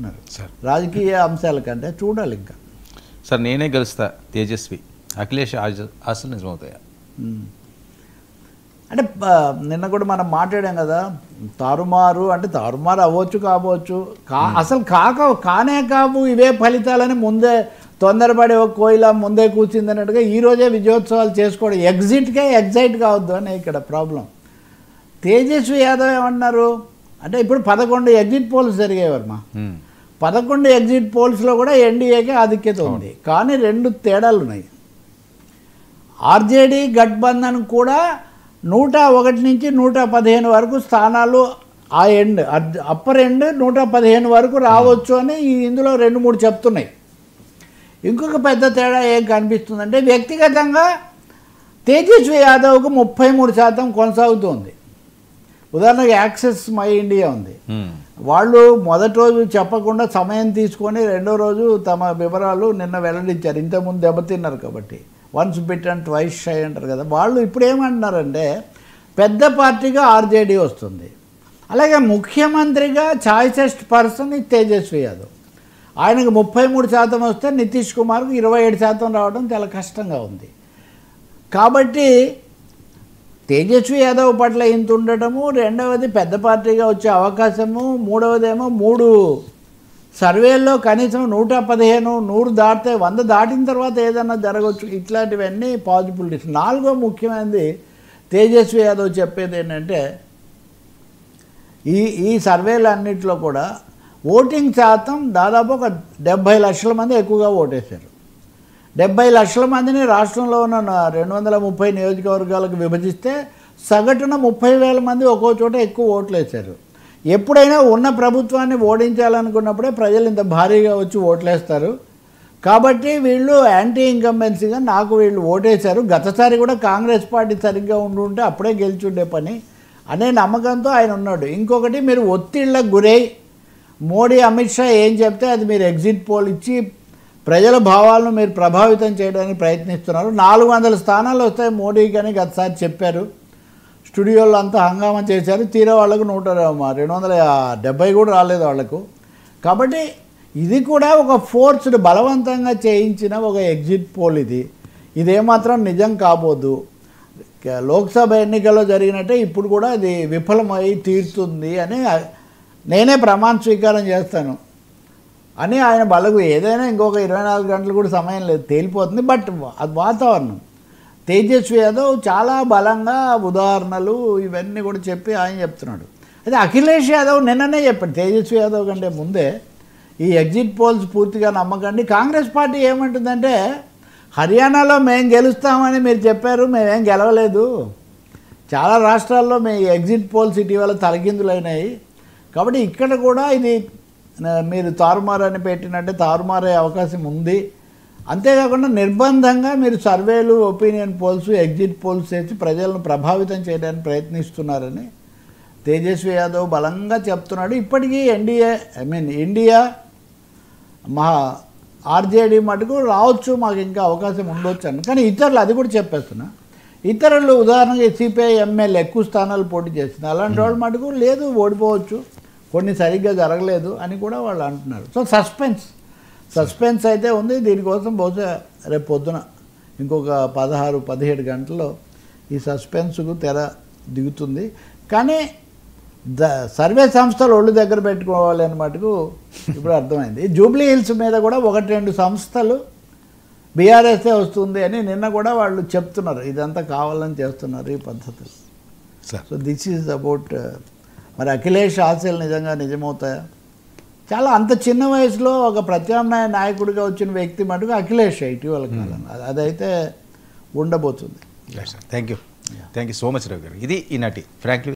చెప్తున్నారు రాజకీయ అంశాల కంటే. చూడాలి ఇంకా. సార్ నేనే గెలుస్తా తేజస్వి అఖిలేష్ ఆశలు నిజమవుతాయా? అంటే నిన్న కూడా మనం మాట్లాడాం కదా, తారుమారు అంటే తారుమారు అవ్వచ్చు కావచ్చు, అసలు కానే కావు ఇవే ఫలితాలని ముందే తొందరపడి ఒక కోయిల ముందే కూర్చుంది అన్నట్టుగా ఈరోజే విజయోత్సవాలు చేసుకోవడం ఎగ్జిట్కే ఎగ్జైట్ కావద్దు అని ఇక్కడ ప్రాబ్లం. తేజస్వి యాదవ్ ఏమన్నారు అంటే ఇప్పుడు 11 ఎగ్జిట్ పోల్స్ జరిగాయి వర్మ. 11 ఎగ్జిట్ పోల్స్లో కూడా ఎన్డీఏకే ఆధిక్యత ఉంది. కానీ 2 తేడాలు ఉన్నాయి. ఆర్జేడీ గఠబంధన్ కూడా 101 నుంచి 115 వరకు స్థానాలు ఆ ఎండ్ అప్పర్ ఎండ్ 115 వరకు రావచ్చు అని ఇందులో 2-3 చెప్తున్నాయి. ఇంకొక పెద్ద తేడా ఏం కనిపిస్తుందంటే వ్యక్తిగతంగా తేజస్వి యాదవ్కు 33% కొనసాగుతుంది. ఉదాహరణకు యాక్సెస్ మై ఇండియా ఉంది, వాళ్ళు మొదటి రోజు చెప్పకుండా సమయం తీసుకొని రెండో రోజు తమ వివరాలు నిన్న వెల్లడించారు. ఇంతకుముందు దెబ్బతిన్నారు కాబట్టి once bit and twice shy అంటారు కదా. వాళ్ళు ఇప్పుడు ఏమంటున్నారంటే పెద్ద పార్టీగా ఆర్జేడీ వస్తుంది, అలాగే ముఖ్యమంత్రిగా చాయిసెస్ట్ పర్సన్ తేజస్వి యాదవ్. ఆయనకు 33% వస్తే నితీష్ కుమార్కు 27% రావడం చాలా కష్టంగా ఉంది. కాబట్టి తేజస్వి యాదవ్ పట్ల ఇంత ఉండటము, రెండవది పెద్ద పార్టీగా వచ్చే అవకాశము, మూడవదేమో 3 సర్వేల్లో కనీసం 115, 100 దాటితే 100 దాటిన తర్వాత ఏదన్నా జరగవచ్చు. ఇట్లాంటివన్నీ పాసిబిలిటీస్. 4వ ముఖ్యమైనది తేజస్వి యాదవ్ చెప్పేది ఏంటంటే ఈ సర్వేలు అన్నింటిలో కూడా ఓటింగ్ శాతం దాదాపు ఒక 70 లక్షల మంది ఎక్కువగా ఓటేశారు. 70 లక్షల మందిని రాష్ట్రంలో ఉన్న 230 నియోజకవర్గాలకు విభజిస్తే సగటున 30,000 మంది ఒక్కో చోట ఎక్కువ ఓట్లు వేశారు. ఎప్పుడైనా ఉన్న ప్రభుత్వాన్ని ఓడించాలనుకున్నప్పుడే ప్రజలు ఇంత భారీగా వచ్చి ఓట్లేస్తారు. కాబట్టి వీళ్ళు యాంటీ ఇన్కంబెన్సీగా నాకు వీళ్ళు ఓటేశారు, గతసారి కూడా కాంగ్రెస్ పార్టీ సరిగ్గా ఉండుంటే అప్పుడే గెలిచుండే పని అనే నమ్మకంతో ఆయన ఉన్నాడు. ఇంకొకటి మీరు ఒత్తిళ్లకు గురై మోడీ అమిత్ షా ఏం చెప్తే అది మీరు ఎగ్జిట్ పోల్ ఇచ్చి ప్రజల భావాలను మీరు ప్రభావితం చేయడానికి ప్రయత్నిస్తున్నారు. 400 స్థానాలు వస్తాయి మోడీకి అని గతసారి చెప్పారు. స్టూడియోలో అంతా హంగామా చేశారు. తీరా వాళ్ళకు 270 కూడా రాలేదు వాళ్లకు. కాబట్టి ఇది కూడా ఒక ఫోర్స్డ్ బలవంతంగా చేయించిన ఒక ఎగ్జిట్ పోల్. ఇదేమాత్రం నిజం కాబోదు. లోక్సభ ఎన్నికల్లో జరిగినట్టే ఇప్పుడు కూడా ఇది విఫలమై తీరుతుంది అని నేనే ప్రమాణ స్వీకారం చేస్తాను అని ఆయన బలగు. ఏదైనా ఇంకొక 24 గంటలు కూడా సమయం లేదు, తేలిపోతుంది. బట్ అది వాతావరణం. తేజస్వి యాదవ్ చాలా బలంగా ఉదాహరణలు ఇవన్నీ కూడా చెప్పి ఆయన చెప్తున్నాడు. అయితే అఖిలేష్ యాదవ్ నిన్ననే చెప్పాడు తేజస్వి యాదవ్ కంటే ముందే ఈ ఎగ్జిట్ పోల్స్ పూర్తిగా నమ్మకండి. కాంగ్రెస్ పార్టీ ఏమంటుందంటే హర్యానాలో మేము గెలుస్తామని మీరు చెప్పారు, మేమేం గెలవలేదు. చాలా రాష్ట్రాల్లో మీ ఎగ్జిట్ పోల్స్ ఇటీవల తలకిందులైనాయి. కాబట్టి ఇక్కడ కూడా ఇది మీరు తారుమారని పెట్టినట్టే తారుమారే అవకాశం ఉంది. అంతేకాకుండా నిర్బంధంగా మీరు సర్వేలు, ఒపీనియన్ పోల్స్, ఎగ్జిట్ పోల్స్ చేసి ప్రజలను ప్రభావితం చేయడానికి ప్రయత్నిస్తున్నారని తేజస్వి యాదవ్ బలంగా చెప్తున్నాడు. ఇప్పటికీ ఇండియా ఆర్జేడీ మటుకు రావచ్చు, మాకు ఇంకా అవకాశం ఉండొచ్చు అని. కానీ ఇతరులు అది కూడా చెప్పేస్తున్నా. ఇతరులు ఉదాహరణగా సిపిఐ ఎమ్మెల్యే ఎక్కువ స్థానాలు పోటీ చేస్తుంది. అలాంటి వాళ్ళు మటుకు లేదు, ఓడిపోవచ్చు, కొన్ని సరిగ్గా జరగలేదు అని కూడా వాళ్ళు అంటున్నారు. సో సస్పెన్స్ అయితే ఉంది. దీనికోసం బహుశా రేపు పొద్దున ఇంకొక 16-17 గంటల్లో ఈ సస్పెన్స్కు తెర దిగుతుంది. కానీ సర్వే సంస్థలు ఒళ్ళు దగ్గర పెట్టుకోవాలి అని మటుకు ఇప్పుడు అర్థమైంది. జూబ్లీ హిల్స్ మీద కూడా 1-2 సంస్థలు బీఆర్ఎస్ఏ వస్తుంది అని నిన్న కూడా వాళ్ళు చెప్తున్నారు. ఇదంతా కావాలని చేస్తున్నారు ఈ పద్ధతులు. So this is about. మరి అఖిలేష్ ఆశలు నిజంగా నిజమవుతాయా? చాలా అంత చిన్న వయసులో ఒక ప్రత్యామ్నాయ నాయకుడిగా వచ్చిన వ్యక్తి మటుకు అఖిలేష్ ఇటీవల కాలం అదైతే ఉండబోతుంది. Thank you so much Ravi గారు. ఇది ఈనాటి ఫ్రాంక్లీ